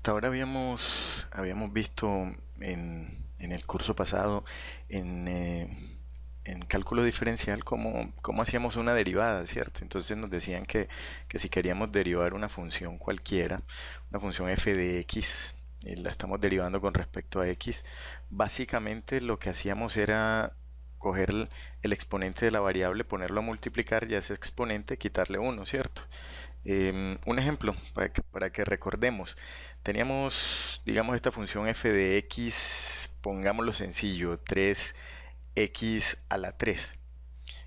Hasta ahora habíamos visto en el curso pasado en, eh, en cálculo diferencial cómo hacíamos una derivada, ¿cierto? Entonces nos decían que si queríamos derivar una función cualquiera, una función f de x, y la estamos derivando con respecto a x, básicamente lo que hacíamos era coger el exponente de la variable, ponerlo a multiplicar y a ese exponente quitarle uno, ¿cierto? Un ejemplo para que recordemos. Teníamos, digamos, esta función f de x, pongámoslo sencillo, 3x a la 3.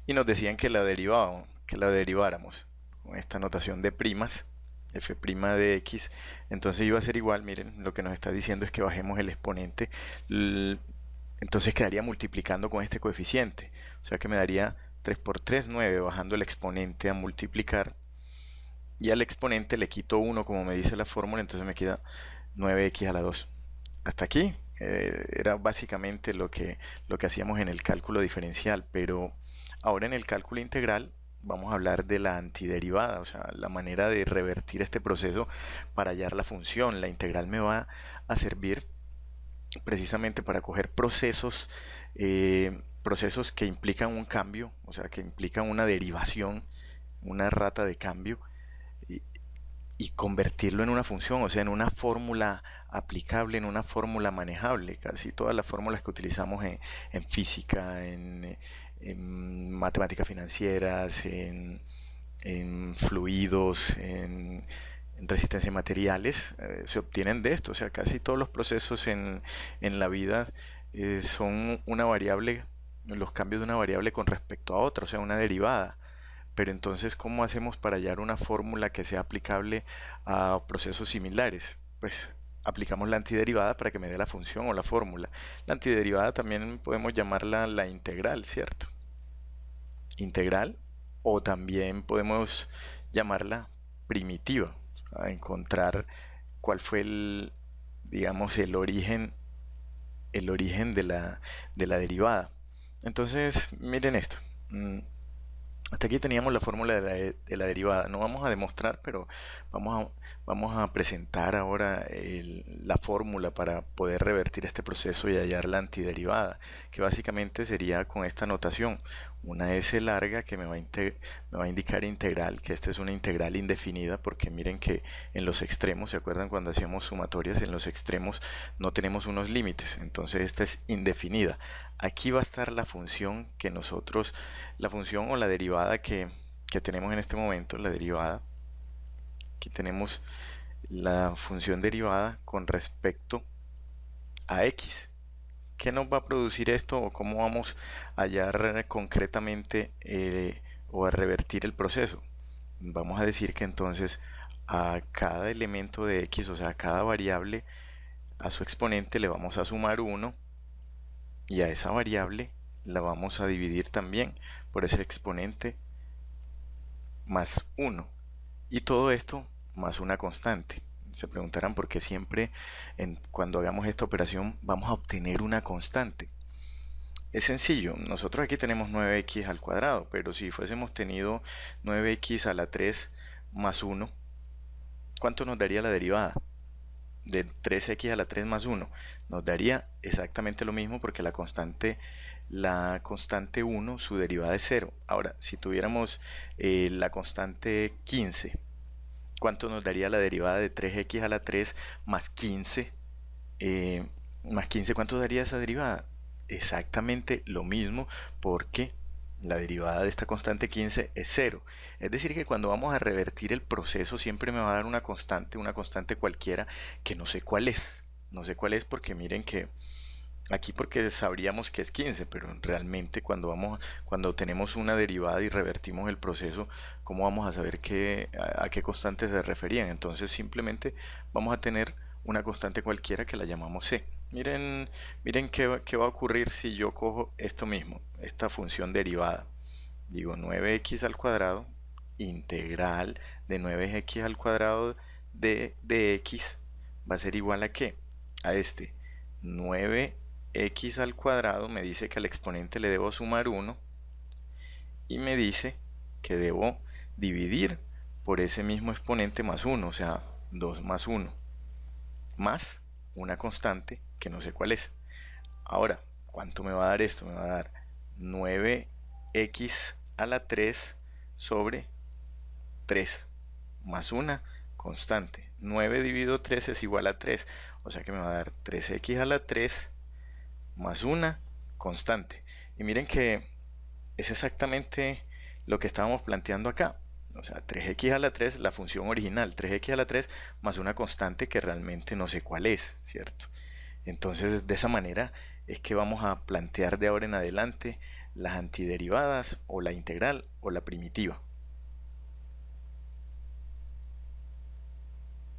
Y nos decían que la deriváramos con esta notación de primas, f' de x. Entonces iba a ser igual, miren, lo que nos está diciendo es que bajemos el exponente. Entonces quedaría multiplicando con este coeficiente. O sea que me daría 3 por 3, 9, bajando el exponente a multiplicar y al exponente le quito 1 como me dice la fórmula, entonces me queda 9x a la 2. Hasta aquí era básicamente lo que hacíamos en el cálculo diferencial, pero ahora en el cálculo integral vamos a hablar de la antiderivada, o sea, la manera de revertir este proceso para hallar la función. La integral me va a servir precisamente para coger procesos que implican un cambio, o sea, que implican una derivación, una rata de cambio, y, y convertirlo en una función, o sea, en una fórmula aplicable, en una fórmula manejable. Casi todas las fórmulas que utilizamos en física, en matemáticas financieras, en fluidos, en resistencia a materiales, se obtienen de esto. O sea, casi todos los procesos en la vida son una variable, los cambios de una variable con respecto a otra, o sea, una derivada. Pero entonces, ¿cómo hacemos para hallar una fórmula que sea aplicable a procesos similares? Pues aplicamos la antiderivada para que me dé la función o la fórmula. La antiderivada también podemos llamarla la integral, ¿cierto? Integral, o también podemos llamarla primitiva, a encontrar cuál fue digamos, el origen de la derivada. Entonces, miren esto. Hasta aquí teníamos la fórmula de la derivada. No vamos a demostrar, pero vamos vamos a presentar ahora la fórmula para poder revertir este proceso y hallar la antiderivada, que básicamente sería con esta notación: una S larga que me va a indicar integral, que esta es una integral indefinida, porque miren que en los extremos, ¿se acuerdan cuando hacíamos sumatorias? En los extremos no tenemos unos límites, entonces esta es indefinida. Aquí va a estar la función o la derivada que tenemos en este momento, la derivada. Aquí tenemos la función derivada con respecto a x. ¿Qué nos va a producir esto, o cómo vamos a hallar concretamente o a revertir el proceso? Vamos a decir que entonces a cada elemento de x, o sea, a cada variable, a su exponente le vamos a sumar 1, y a esa variable la vamos a dividir también por ese exponente más 1, y todo esto más una constante. Se preguntarán por qué siempre cuando hagamos esta operación vamos a obtener una constante. Es sencillo, nosotros aquí tenemos 9x al cuadrado, pero si fuésemos tenido 9x a la 3 más 1, ¿cuánto nos daría la derivada? De 3x a la 3 más 1 nos daría exactamente lo mismo, porque la constante 1, su derivada es 0. Ahora, si tuviéramos la constante 15, ¿cuánto nos daría la derivada de 3x a la 3 más 15? Más 15, ¿cuánto daría esa derivada? Exactamente lo mismo, porque la derivada de esta constante 15 es 0. Es decir, que cuando vamos a revertir el proceso siempre me va a dar una constante cualquiera, que no sé cuál es. No sé cuál es, porque miren que aquí, porque sabríamos que es 15, pero realmente cuando tenemos una derivada y revertimos el proceso, ¿cómo vamos a saber a qué constante se referían? Entonces simplemente vamos a tener una constante cualquiera que la llamamos c. Miren qué va a ocurrir si yo cojo esto mismo, esta función derivada. Digo 9x al cuadrado, integral de 9x al cuadrado de x, va a ser igual a ¿qué? A este 9x al cuadrado. Me dice que al exponente le debo sumar 1, y me dice que debo dividir por ese mismo exponente más 1, o sea, 2 más 1. más una constante que no sé cuál es. Ahora, ¿cuánto me va a dar esto? Me va a dar 9x a la 3 sobre 3 más una constante. 9 dividido 3 es igual a 3, o sea que me va a dar 3x a la 3 más una constante. Y miren que es exactamente lo que estábamos planteando acá. O sea, 3x a la 3, la función original, 3x a la 3 más una constante que realmente no sé cuál es, ¿cierto? Entonces, de esa manera es que vamos a plantear de ahora en adelante las antiderivadas o la integral o la primitiva.